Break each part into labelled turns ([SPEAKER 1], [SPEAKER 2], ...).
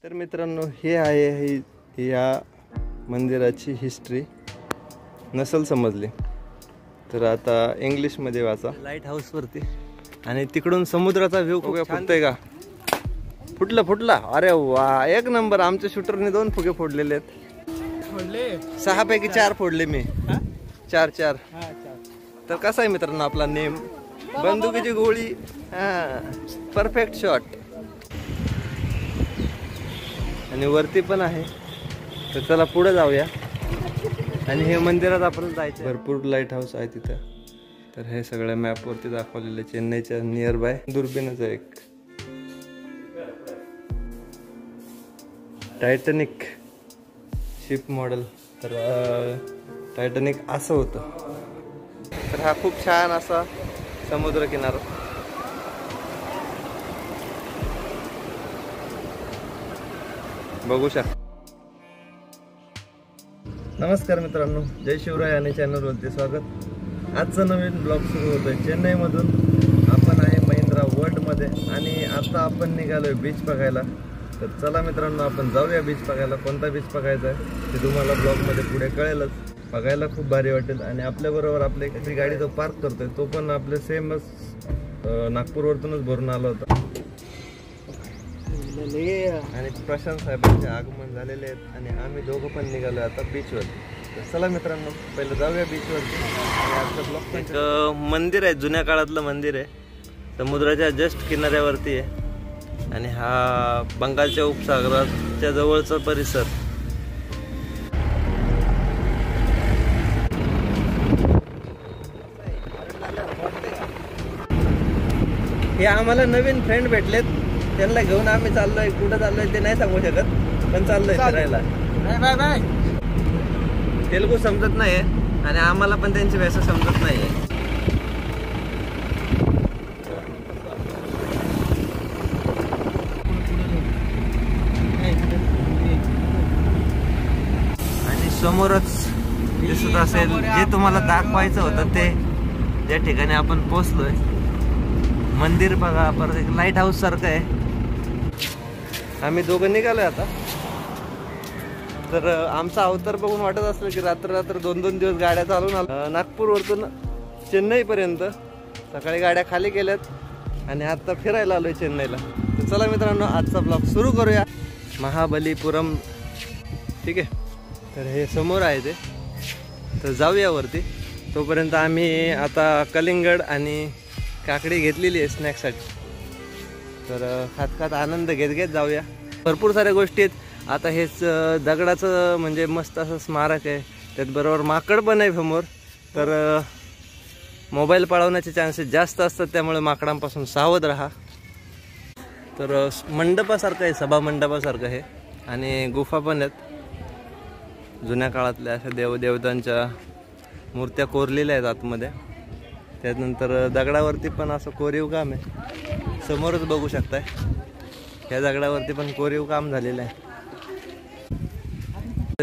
[SPEAKER 1] तर मित्रांनो, हे आहे या मंदिराची हिस्ट्री. नसल समजली तर आता इंग्लिशमध्ये वाचा. लाईट हाऊसवरती आणि तिकडून समुद्राचा व्ह्यू खूप फुटतोय का? फुटला. अरे वा, एक नंबर. आमच्या शूटरने 2 फुगे फोडलेले आहेत. 6 पैकी 4 फोडले मी. 4. तर कसा आहे मित्रांनो आपला नेम? बंदुकीची गोळी. Perfect shot. आणि वरती पण आहे. तर चला पुढे जाऊया. आणि हे मंदिरात आपण जायचं. भरपूर लाईट हाऊस आहे तिथं. तर हे सगळ्या मॅपवरती दाखवलेले. चेन्नईच्या नियर बाय दुर्बिणच आहे एक. Titanic ship model. तर टायटॅनिक असं होतं. तर हा खूप छान असा समुद्र किनारा. बघू शकता. नमस्कार मित्रांनो, जय शिवराय आणि चॅनलवरती स्वागत. आजचा नवीन ब्लॉग सुरू होतोय चेन्नईमधून. आपण आहे महिंद्रा वर्ल्डमध्ये आणि आता आपण निघालोय बीच बघायला. तर चला मित्रांनो, आपण जाऊया बीच बघायला. कोणता बीच बघायचा आहे ते तुम्हाला ब्लॉगमध्ये पुढे कळेलच. बघायला खूप भारी वाटेल. आणि आपल्याबरोबर आपली एखादी गाडी जो पार्क करतोय तो पण आपले सेमच नागपूरवरतूनच भरून आला होता. आणि प्रशांत साहेबांचे आगमन झालेले आहेत आणि आम्ही दोघं पण निघालो आता बीचवर. तर चला मित्रांनो, पहिलं जाऊया बीचवरती. आजचा ब्लॉग एक मंदिर आहे, जुन्या काळातलं मंदिर आहे. समुद्राच्या जस्ट किनाऱ्यावरती आहे. आणि हा बंगालच्या उपसागराच्या जवळचा परिसर. हे आम्हाला नवीन फ्रेंड भेटलेत. त्यांना घेऊन आम्ही चाललोय. कुठं चाललोय ते नाही सांगू शकत, पण चाललोय फिरायला. तेलुगू समजत नाही आणि आम्हाला पण त्यांची भाषा समजत नाही. आणि समोरच दिसत असेल जे तुम्हाला दाखवायचं होतं ते ज्या ठिकाणी आपण पोहोचलोय. मंदिर बघा, परत एक लाईट हाऊस सारखं आहे. आम्ही दोघं निघालोय आता. तर आमचा अवतार बघून वाटत असलं की रात्र 2-2 दिवस गाड्या चालून आलो नागपूरवरतून चेन्नईपर्यंत. सकाळी गाड्या खाली केल्यात आणि आता फिरायला आलोय चेन्नईला. तर चला मित्रांनो, आजचा ब्लॉग सुरू करूया. महाबलीपुरम, ठीक आहे. तर हे समोर आहे ते. तर जाऊया वरती. तोपर्यंत आम्ही आता कलिंगड आणि काकडी घेतलेली आहे स्नॅक्ससाठी. तर खात आनंद घेत जाऊया. भरपूर साऱ्या गोष्टी आहेत. आता हेच दगडाचं म्हणजे मस्त असं स्मारक आहे. त्याचबरोबर माकड पण आहे समोर. तर मोबाईल पळवण्याचे चान्सेस जास्त असतात, त्यामुळे माकडांपासून सावध राहा. तर मंडपासारखं आहे, सभा मंडपासारखं आहे. आणि गुफा पण आहेत जुन्या काळातल्या. अशा देवदेवतांच्या मूर्त्या कोरलेल्या आहेत आतमध्ये. त्यानंतर दगडावरती पण असं कोरीव काम आहे. समोरच बघू शकताय, ह्या दगडावरती पण कोरीव काम झालेलं आहे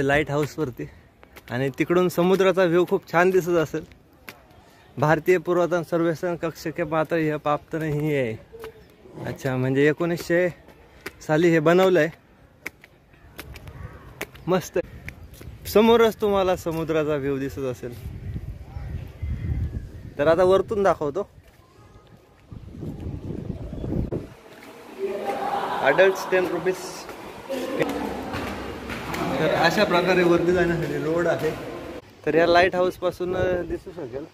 [SPEAKER 1] लाईट हाऊसवरती. आणि तिकडून समुद्राचा व्ह्यू खूप छान दिसत असेल. भारतीय पुरातन सर्वेक्षण कक्ष के पात्र हे प्राप्त नाही आहे. अच्छा, म्हणजे 1900 साली हे बनवलं आहे. मस्त. समोरच तुम्हाला समुद्राचा व्ह्यू दिसत असेल. तर आता वरतून दाखवतो. Adults 10 rupees. तर अशा प्रकारे वरती जाण्यासाठी रोड आहे. तर या लाईट हाऊस पासून दिसू शकेल.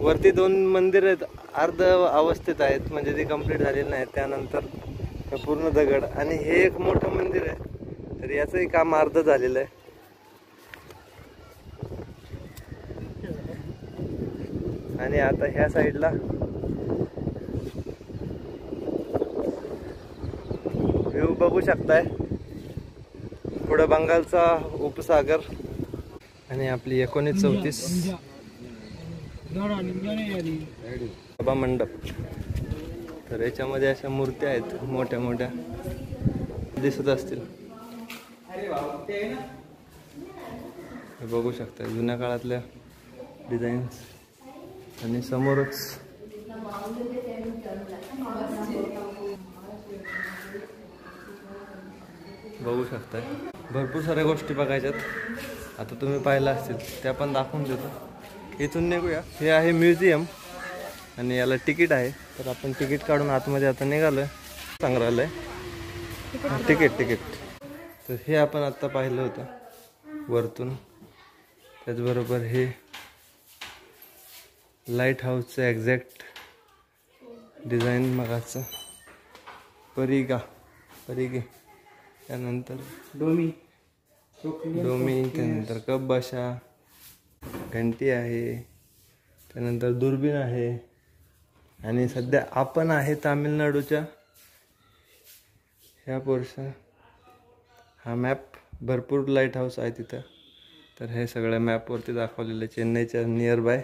[SPEAKER 1] वरती 2 मंदिर आहेत, अर्ध अवस्थेत आहेत, म्हणजे ते कंप्लीट झालेले नाहीत. त्यानंतर पूर्ण दगड. आणि हे एक मोठं मंदिर आहे. तर याचंही काम अर्ध झालेलं आहे. आणि आता ह्या साईडला व्ह्यू बघू शकताय. पुढं बंगालचा उपसागर. आणि आपली 1934 सभा मंडप. तर याच्यामध्ये अशा मूर्त्या आहेत मोठ्या मोठ्या दिसत असतील. बघू शकता जुन्या काळातल्या डिझाईन्स. आणि समोरच बघू शकताय. भरपूर साऱ्या गोष्टी बघायच्यात. आता तुम्ही पाहिला असतील त्या पण दाखवून देतो. इथून निघूया. हे आहे म्युझियम आणि याला तिकीट आहे. तर आपण तिकीट काढून आतमध्ये आता निघालोय. संग्रहालय तिकीट. तर हे आपण आत्ता पाहिलं होतं वरतून. त्याचबरोबर हे लाईट हाऊसचं एक्झॅक्ट डिझाईन मगाचं परिगे, त्यानंतर डोमी, त्यानंतर कपबशा, घंटी आहे, त्यानंतर दुर्बीण आहे. आणि सध्या आपण आहे तामिळनाडूच्या ह्या पोर्शन. हा मॅप भरपूर लाईट हाऊस आहे तिथं. तर हे सगळ्या मॅपवरती दाखवलेलं चेन्नईच्या नियर बाय.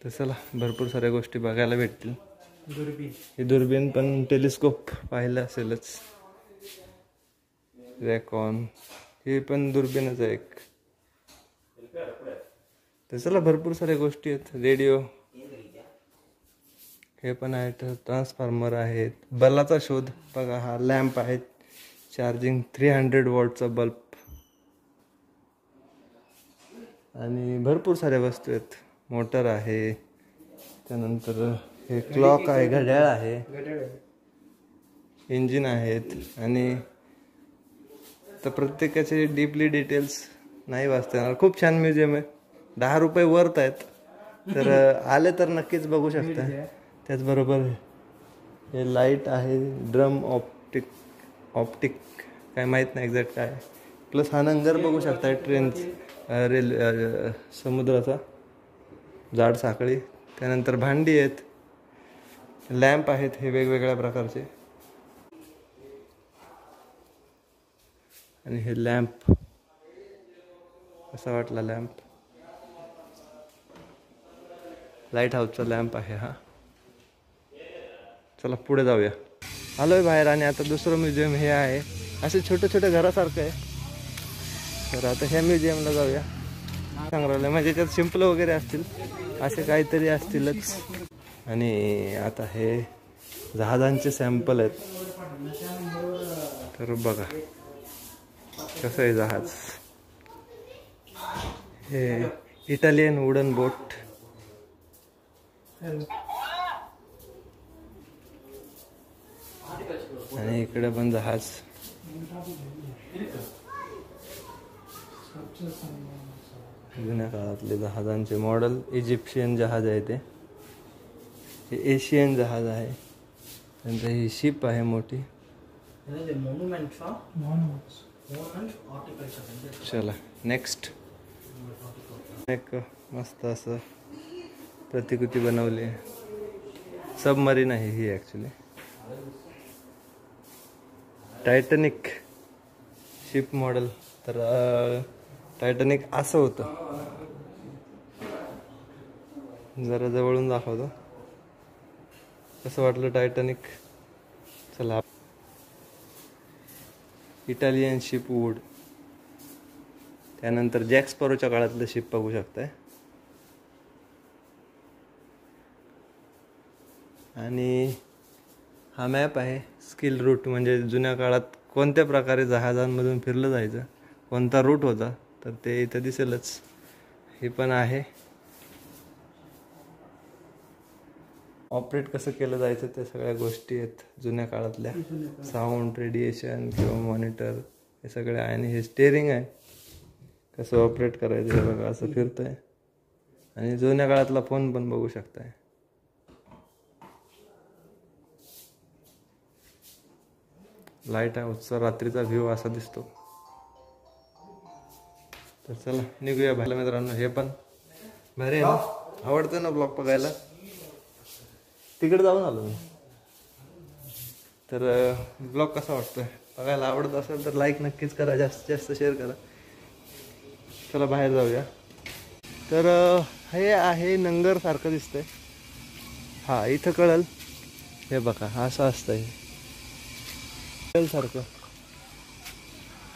[SPEAKER 1] तर चला भरपूर साऱ्या गोष्टी बघायला भेटतील. ही दुर्बीण पण टेलिस्कोप पाहिलं असेलच. रॅकॉन ही पण दुर्बीणच आहे एक. तर चला भरपूर साऱ्या गोष्टी आहेत. रेडिओ हे पण आहेत. ट्रान्सफॉर्मर आहेत. बल्बाचा शोध बघा. हा लॅम्प आहे. चार्जिंग 300 वॉटचा बल्ब. आणि भरपूर साऱ्या वस्तू आहेत. मोटर आहे. त्यानंतर हे क्लॉक आहे, घड्याळ आहे, इंजिन आहेत. आणि तर प्रत्येकाचे डीपली डिटेल्स नाही वाचता येणार. खूप छान म्युझियम आहे. 10 रुपये वर्थ आहेत. तर आले तर नक्कीच बघू शकता. त्याचबरोबर हे लाईट आहे. ड्रम ऑप्टिक काय माहीत नाही एक्झॅक्ट काय. प्लस हा नंगर बघू शकता. ट्रेन समुद्राचा जाड साखळी. त्यानंतर भांडी आहेत. लॅम्प आहेत हे वेगवेगळ्या प्रकारचे. आणि हे लॅम्प कसा वाटला लॅम्प. लाईट हाऊसचा लॅम्प आहे हा. चला पुढे जाऊया. आलोय बाहेर. आणि आता दुसरं म्युझियम हे आहे. असे छोटे छोटे घरासारखं आहे. तर आता ह्या म्युझियमला जाऊया. संग्रहालय म्हणजे त्यात शिंपलं वगैरे असतील असे काहीतरी असतीलच. आणि आता हे जहाजांचे सॅम्पल आहेत. तर बघा कसं आहे जहाज. हे इटालियन वुडन बोट. आणि इकडे पण जहाज. जुन्या काळातले जहाजांचे मॉडेल. इजिप्शियन जहाज आहे ते. हे एशियन जहाज आहे. त्यांचं ही शिप आहे मोठी. चला नेक्स्ट. एक मस्त असं प्रतिकृती बनवली आहे. सबमरीन आहे ही ॲक्च्युली. Titanic ship model. तर टायटॅनिक असं होतं. जरा जवळून दाखवतो कसं वाटलं टायटॅनिक. चला. Italian ship wood. त्यानंतर जॅक स्पॅरोच्या काळातलं शिप बघू शकताय. आणि हा मॅप आहे. स्किल रूट म्हणजे जुन्या काळात कोणत्या प्रकारे जहाजांमधून फिरलं जायचं, कोणता रूट होता, तर ते इथं दिसेलच. हे पण आहे. ऑपरेट कसं केलं जायचं त्या सगळ्या गोष्टी आहेत जुन्या काळातल्या. साऊंड, रेडिएशन किंवा मॉनिटर हे सगळे आहे. आणि हे स्टेअरिंग आहे. कसं ऑपरेट करायचं हे बघा. असं फिरतं आहे. आणि जुन्या काळातला फोन पण बघू शकताय. लाईट हाऊसचा रात्रीचा व्ह्यू असा दिसतो. तर चला निघूया भायला मित्रांनो. हे पण भारी आहे ना. आवडतं ना ब्लॉग बघायला. तिकडे जाऊन आलो मी. तर ब्लॉग कसा वाटतोय बघायला आवडत असेल तर लाईक नक्कीच करा. जास्तीत जास्त शेअर करा. चला बाहेर जाऊया. तर हे आहे नंगर सारखं दिसतंय. हा इथं कळल. हे बघा असं असतंय सारखं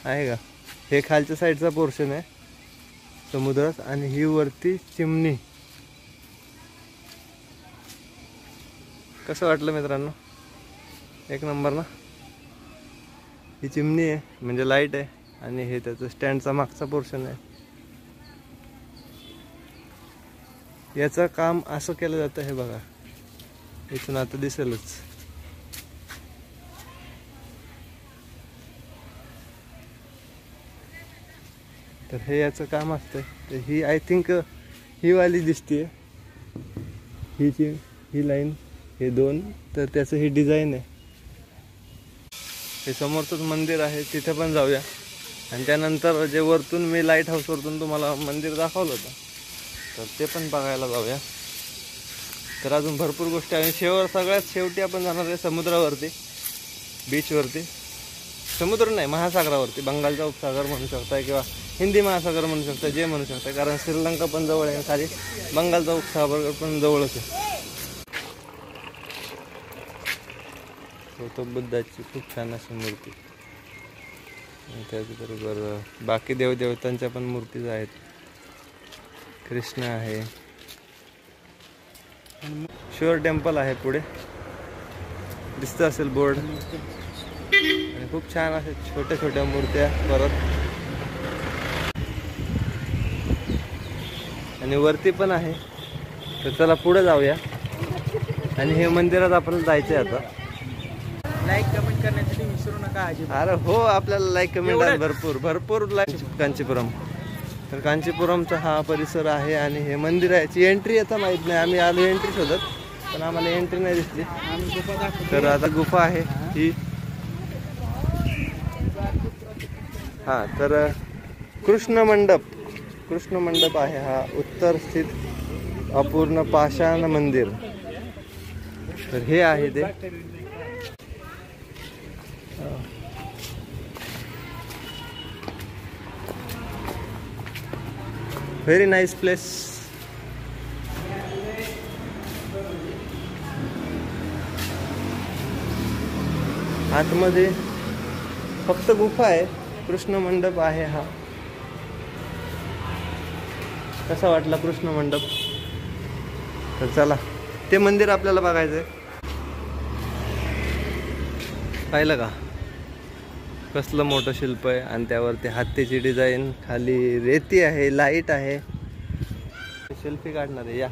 [SPEAKER 1] आहे का. हे खालच्या साईडचा पोर्शन आहे समुद्रात. आणि ही वरती चिमणी. कसं वाटलं मित्रांनो. एक नंबर ना. ही चिमणी आहे म्हणजे लाईट आहे, आणि हे त्याचं स्टँडचा मागचा पोर्शन आहे. याचं काम असं केलं जातं, हे बघा इथून आता दिसेलच. तर हे याचं काम असतं. तर ही आय थिंक ही वाली दिसतीये, ही लाईन, हे दोन, तर त्याचं ही डिझाईन आहे. हे समोरचंच मंदिर आहे, तिथे पण जाऊया. आणि त्यानंतर जे वरतून मी लाईट हाऊस वरतून तुम्हाला मंदिर दाखवलं होतं, तर ते पण बघायला जाऊया. तर अजून भरपूर गोष्टी आहे. सगळ्यात शेवटी आपण जाणार आहे समुद्रावरती, बीचवरती. समुद्र नाही, महासागरावरती. बंगालचा उपसागर म्हणू शकताय किंवा हिंदी महासागर म्हणू शकता, जे म्हणू शकता, कारण श्रीलंका पण जवळ आहे, खाली बंगालचा उपसागर पण जवळच आहे. गौतम बुद्धाची खूप छान अशी मूर्ती, त्याचबरोबर बाकी देवदेवतांच्या पण मूर्तीज आहेत. कृष्ण आहे, शिवर टेम्पल आहे पुढे, दिसत असेल बोर्ड. आणि खूप छान असे छोट्या छोट्या मूर्त्या परत, आणि वरती पण आहे. तर चला पुढे जाऊया. आणि हे मंदिरात आपल्याला जायचं आहे आता.
[SPEAKER 2] लाईक कमेंट करण्यासाठी विसरू नका.
[SPEAKER 1] अरे हो, आपल्याला लाईक कमेंट आहे भरपूर लाईक. कांचीपुरम, तर कांचीपुरमचा हा परिसर आहे आणि हे मंदिर आहे. याची एंट्री आता माहीत नाही, आम्ही आलो एंट्री शोधत, पण आम्हाला एंट्री नाही दिसली. तर आता गुफा आहे ही. हा, तर कृष्ण मंडप आहे हा, उत्तर स्थित अपूर्ण पाषाण मंदिर. तर हे आहे ते. Very nice place. आतमध्ये फक्त गुफा आहे, कृष्ण मंडप आहे हा. कसा वाटला कृष्ण मंडप? तर चला, ते मंदिर आपल्याला बघायचंय. पाहिलं का कसलं मोठं शिल्प आहे, आणि त्यावरती हत्तीची डिझाईन, खाली रेती आहे, लाईट आहे. सेल्फी काढणार आहे, या.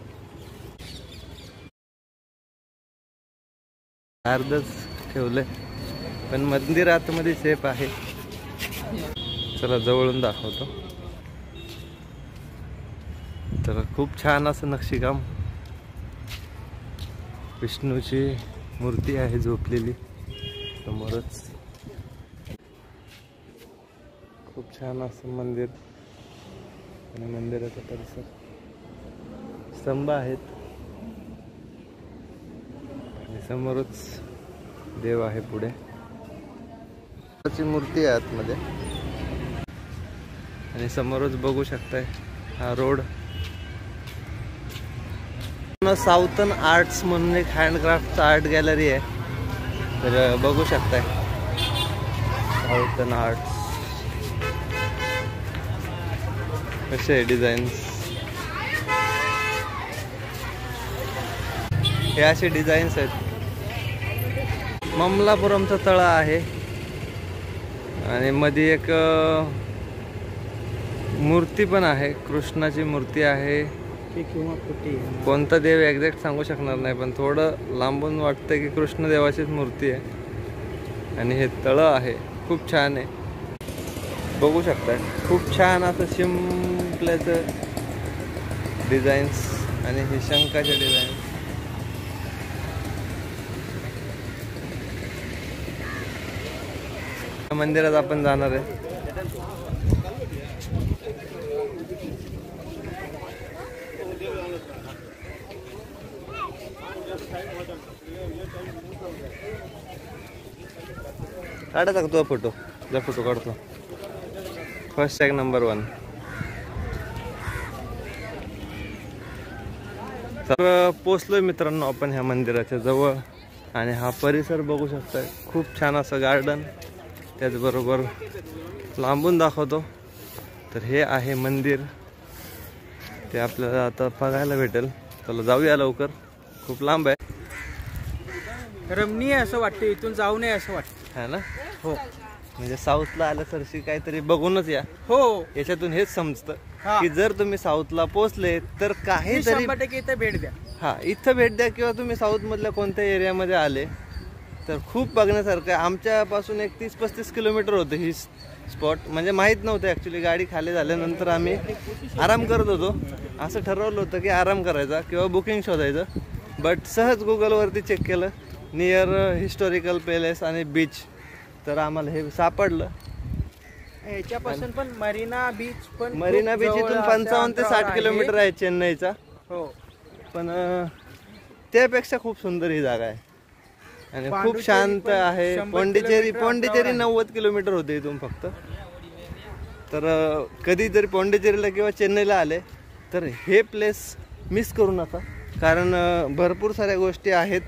[SPEAKER 1] अर्धच ठेवलंय, पण मंदिर आतमध्ये सेफ आहे. चला जवळून दाखवतो. तर खूप छान असं नक्षीकाम, विष्णूची मूर्ती आहे झोपलेली समोरच. खूप छान असं मंदिर, आणि मंदिराचा परिसर, स्तंभ आहेत, आणि समोरच देव आहे. पुढे मूर्ती आहे आतमध्ये, आणि समोरच बघू शकताय हा रोड. साऊथर्न आर्ट्स म्हणून एक हँडक्राफ्ट आर्ट गॅलरी आहे, तर बघू शकताय साऊथर्न आर्ट्स कसे डिझाईन्स. हे असे डिझाईन्स आहेत. ममलापुरमचा तळा आहे, आणि मध्ये एक मूर्ती पण आहे, कृष्णाची मूर्ती आहे. कोणता देव एक्झॅक्ट सांगू शकणार नाही, पण थोडं लांबून वाटतं की कृष्णदेवाचीच मूर्ती आहे. आणि हे तळं आहे, खूप छान आहे, बघू शकताय. खूप छान असं शिंपल्याचं डिझाईन्स, आणि हे शंखाचे डिझाईन्स. मंदिरात आपण जाणार आहे. काढा तो फोटो, जा फोटो काढतो. First tag number 1. तर पोचलोय मित्रांनो आपण ह्या मंदिराच्या जवळ, आणि हा परिसर बघू शकता. खूप छान असं गार्डन, त्याचबरोबर लांबून दाखवतो. तर हे आहे मंदिर, ते आपल्याला आता बघायला भेटेल. चला जाऊया लवकर, खूप लांब आहे.
[SPEAKER 2] रमणीय असं वाटतं, इथून जाऊ नये असं वाटतं.
[SPEAKER 1] है ना?
[SPEAKER 2] हो,
[SPEAKER 1] म्हणजे साऊथला आल्यासारखी काहीतरी बघूनच या.
[SPEAKER 2] हो,
[SPEAKER 1] याच्यातून हेच समजतं
[SPEAKER 2] हा.
[SPEAKER 1] की जर तुम्ही साऊथला पोहोचले तर काहीतरी
[SPEAKER 2] 100% इथे भेट द्या.
[SPEAKER 1] हा, इथं भेट द्या किंवा तुम्ही साऊथ मधल्या कोणत्या एरियामध्ये आले तर खूप बघण्यासारखं आहे. आमच्यापासून एक 30-35 किलोमीटर होतं ही स्पॉट. म्हणजे माहीत नव्हतं ॲक्च्युली. गाडी खाली झाल्यानंतर आम्ही आराम करत होतो. असं ठरवलं होतं की आराम करायचा किंवा बुकिंग शोधायचं. बट सहज गुगलवरती चेक केलं नियर हिस्टॉरिकल पॅलेस आणि बीच, तर आम्हाला हे सापडलं.
[SPEAKER 2] ह्याच्यापासून पण मरीना बीच पण
[SPEAKER 1] मरीना बीच इथून 55 ते 60 किलोमीटर आहे चेन्नईचा.
[SPEAKER 2] हो,
[SPEAKER 1] पण त्यापेक्षा खूप सुंदर ही जागा आहे आणि खूप
[SPEAKER 2] पांडिचेरी
[SPEAKER 1] शांत
[SPEAKER 2] पण
[SPEAKER 1] आहे.
[SPEAKER 2] 100
[SPEAKER 1] पॉंडिचेरी
[SPEAKER 2] किलोमीटर
[SPEAKER 1] 90 किलोमीटर होते इथून फक्त. तर कधी जरी पॉंडिचेरीला किंवा चेन्नईला आले तर हे प्लेस मिस करू नका, कारण भरपूर साऱ्या गोष्टी आहेत.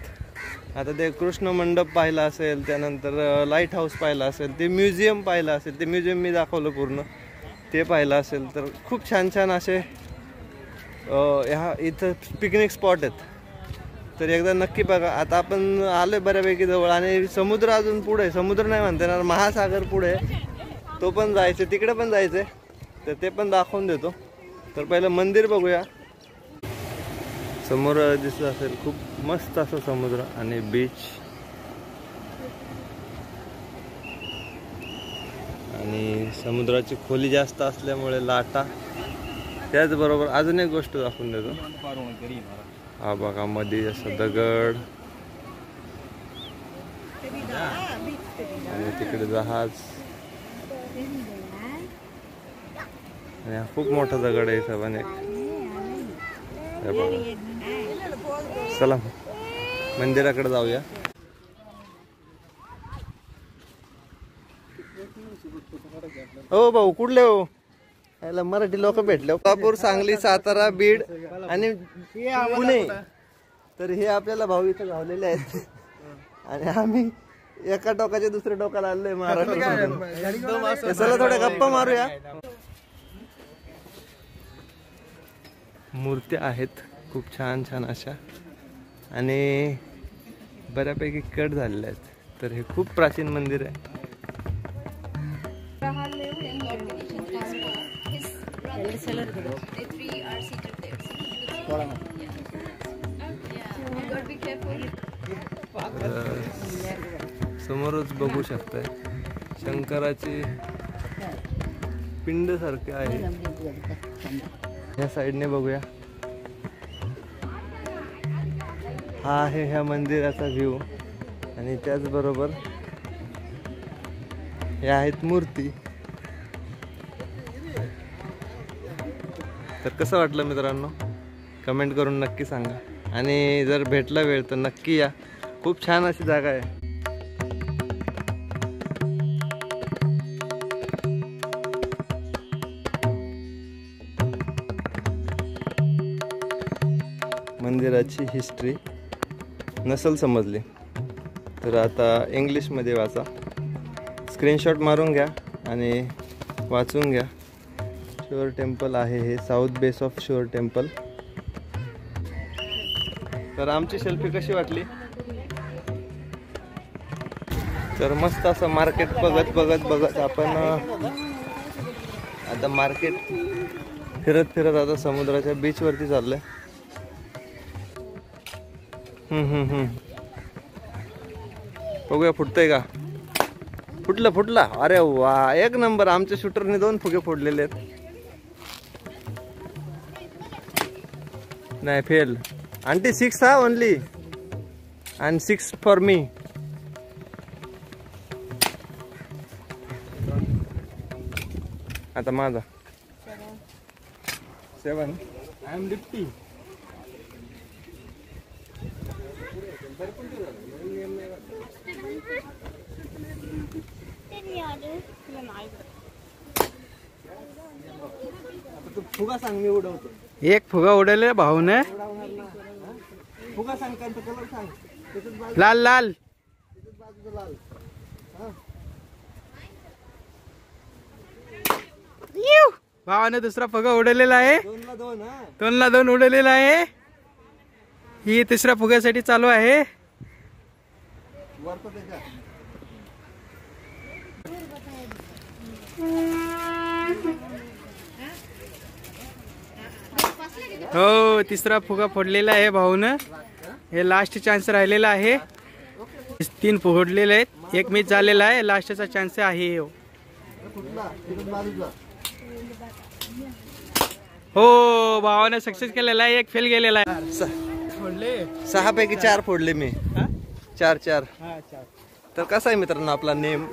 [SPEAKER 1] आता ते कृष्ण मंडप पाहिला असेल, त्यानंतर लाईट हाऊस पाहिला असेल, ते म्युझियम पाहिलं असेल, ते म्युझियम मी दाखवलं पूर्ण, ते पाहिलं असेल. तर खूप छान छान असे ह्या इथं पिकनिक स्पॉट आहेत. तर एकदा नक्की बघा. आता आपण आलोय बऱ्यापैकी जवळ आणि समुद्र अजून पुढे, समुद्र नाही म्हणता येणार, महासागर पुढे, तो पण जायचं, तिकडे पण जायचंय. तर ते पण दाखवून देतो. तर पहिलं मंदिर बघूया. समोर दिसत असेल खूप मस्त असं समुद्र आणि बीच, आणि समुद्राची खोली जास्त असल्यामुळे लाटा. त्याचबरोबर अजून एक गोष्ट दाखवून देतो. हा बघा, मध्ये असं दगड आणि तिकडे जहाज, आणि हा खूप मोठा दगड आहे हिशोबाने. हे बघा. चला मंदिराकडे जाऊया. हो भाऊ, कुठले हो? याला मराठी लोक भेटले. कोल्हापूर, सांगली, सातारा, बीड आणि पुणे. तर हे आपल्याला भाऊ इथं गावलेले आहेत आणि आम्ही एका टोकाच्या दुसऱ्या टोकाला आलोय महाराष्ट्र. चला थोड्या गप्पा मारूया. मूर्त्या आहेत खूप छान छान अशा आणि बऱ्यापैकी कट झालेल्या आहेत. तर हे खूप प्राचीन मंदिर आहे. समोरच बघू शकताय शंकराची पिंड सारखे आहे. ह्या साईडने बघूया. हा आहे ह्या मंदिराचा व्ह्यू आणि त्याचबरोबर या आहेत मूर्ती. तर कसं वाटलं मित्रांनो, कमेंट करून नक्की सांगा. आणि जर भेटला वेळ तर नक्की या. खूप छान अशी जागा आहे. मंदिराची हिस्ट्री नसेल समजली तर आता इंग्लिशमध्ये वाचा. स्क्रीनशॉट मारून घ्या आणि वाचून घ्या. शोर टेम्पल आहे हे, south base of sure temple. तर आमची सेल्फी कशी वाटली? तर मस्त असं मार्केट बघत बघत बघत आपण आता मार्केट फिरत फिरत आता समुद्राच्या बीच वरती चाललोय. बघूया फुटतंय का? फुटला. अरे वा, एक नंबर. आमच्या शूटरने 2 फुगे फोडलेले आहेत. नाही, फेल. आंटी 6 हा ओनली अँड 6 फॉर मी. आता माझा 7. I am deputy. तू फुगा सांग, मी उडवतो.
[SPEAKER 2] एक फुगा उडवले भाऊने.
[SPEAKER 1] फुगा सांग, कलर सांग.
[SPEAKER 2] लाल लाल. भावाने दुसरा फुगा उडवलेला आहे. 2 ला 2 उडवलेला आहे. ही तिसऱ्या फुग्यासाठी चालू आहे. हो, तिसरा फुगा फोडलेला आहे भाऊनं. हे लास्ट चान्स राहिलेला आहे. 3 फोडलेले आहेत, 1 मिस झालेला आहे. लास्टचा चान्स आहे. हो, भावाने सक्सेस केलेला आहे. 1 फेल गेलेला आहे. फोडले
[SPEAKER 1] 6 पैकी 4 फोडले मी. 4 तर कसा आहे मित्रांनो आपला नेम?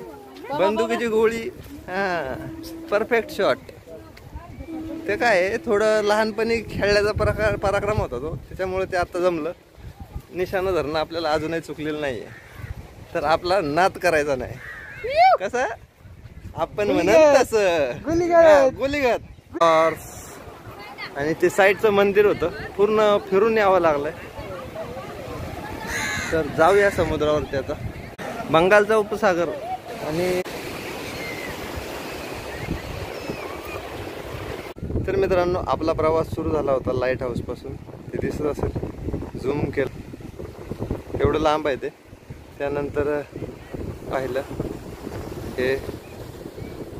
[SPEAKER 1] बंदुकीची गोळी. हा, परफेक्ट शॉट. ते काय थोडं लहानपणी खेळण्याचा पराक्रम होता तो, त्याच्यामुळे ते आता जमलं. निशाणं धरणं आपल्याला अजूनही चुकलेलं नाहीये. तर आपला नाद करायचा नाही. कसं आपण म्हणत तसं गुलीगत. आणि ते साईडचं मंदिर होतं, पूर्ण फिरून यावं लागलंय. तर जाऊया समुद्रावरती आता. बंगालचा उपसागर. आणि तर मित्रांनो आपला प्रवास सुरू झाला होता लाईट हाऊस पासून. ते दिसत असेल, झूम केलं, एवढं लांब आहे ते. त्यानंतर पाहिलं हे.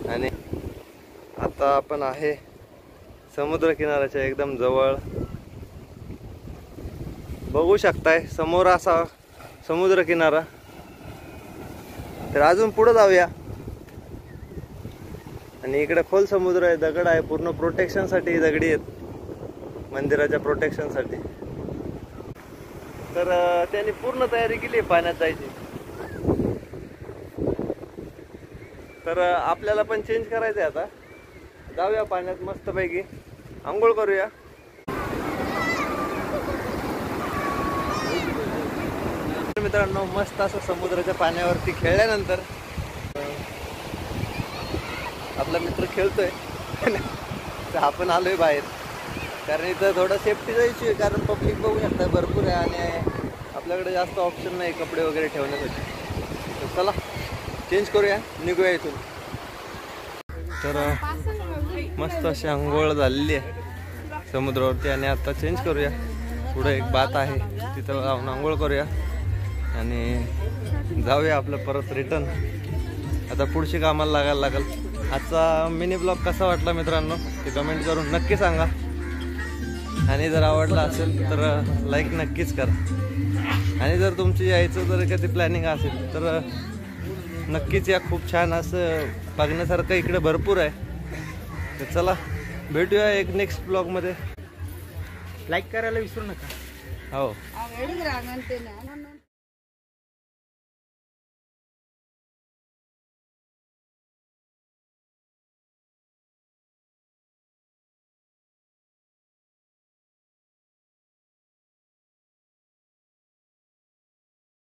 [SPEAKER 1] आणि आता आपण आहे समुद्र किनाऱ्याच्या एकदम जवळ. बघू शकताय समोर असा समुद्र किनारा. तर अजून पुढे जाऊया. आणि इकडे खोल समुद्र आहे, दगड आहे, पूर्ण प्रोटेक्शन साठी दगडी आहेत, मंदिराच्या प्रोटेक्शन साठी. तर त्यांनी पूर्ण तयारी केली पाण्यात जायची. तर आपल्याला पण चेंज करायचंय आता. जाऊया पाण्यात मस्तपैकी, आंघोळ करूया. मित्रांनो मस्त असं समुद्राच्या पाण्यावरती खेळल्यानंतर आपला मित्र खेळतोय. तर आपण आलोय बाहेर, कारण इथं थोडं सेफ्टीचा इश्यू आहे. कारण पब्लिक बघू शकता भरपूर आहे आणि आपल्याकडे जास्त ऑप्शन नाही कपडे वगैरे ठेवण्यासाठी. तर चला चेंज करूया, निघूया इथून. तर मस्त अशी आंघोळ झालेली आहे समुद्रावरती. आणि आता चेंज करूया. पुढे एक बात आहे, तिथं जाऊन आंघोळ करूया आणि जाऊया आपलं परत रिटर्न. आता पुढची कामाला लागायला लागेल. आजचा मिनी ब्लॉग कसा वाटला मित्रांनो ते कमेंट करून नक्की सांगा. आणि जर आवडला असेल तर लाईक नक्कीच करा. आणि जर तुमची यायचं जर कधी प्लॅनिंग असेल तर नक्कीच या. खूप छान असं बघण्यासारखं इकडे भरपूर आहे. तर चला भेटूया एक नेक्स्ट ब्लॉगमध्ये.
[SPEAKER 2] लाईक करायला विसरू नका.
[SPEAKER 1] हो.